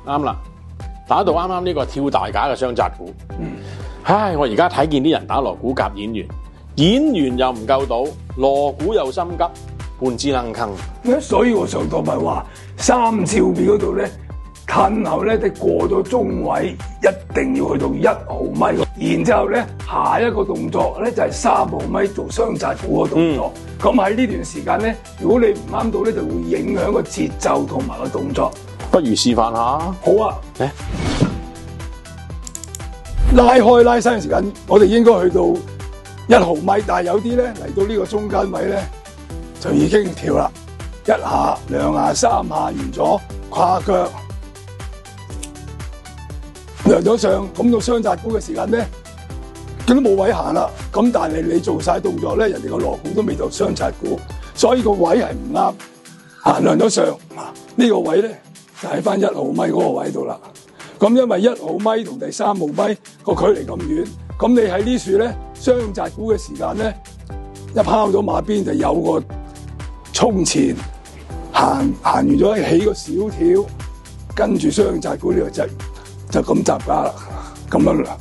啱啦，打到啱啱呢個跳大架嘅雙紮鼓。唉，我而家睇見啲人打鑼鼓夾演員，演員又唔夠到，鑼鼓又心急，半支楞坑。所以我上堂咪話3照面嗰度咧，褪後咧，你過咗中位，一定要去到1毫米。然之後咧，下一個動作咧就係3毫米做雙紮鼓嘅動作。咁喺呢段時間咧，如果你唔啱到咧，就會影響個節奏同埋個動作。不如示範下。好啊。拉開拉伸嘅時間，我哋應該去到1毫米，但係有啲咧嚟到呢個中間位咧，就已經跳啦。1下、2下、3下，完咗跨腳，量咗上，咁到雙紮鼓嘅時間咧，佢都冇位行啦。咁但係你做晒動作咧，人哋個鑼鼓都未到雙紮鼓，所以個位係唔啱。量咗上，呢個位咧就喺翻1毫米嗰個位度啦。咁因為1毫米同第3毫米個距離咁遠，咁你喺呢處咧雙紮鼓嘅時間咧，一拋咗馬鞭就有個衝前行完咗起個小跳，跟住雙紮鼓呢個就咁集架啦，咁樣啦。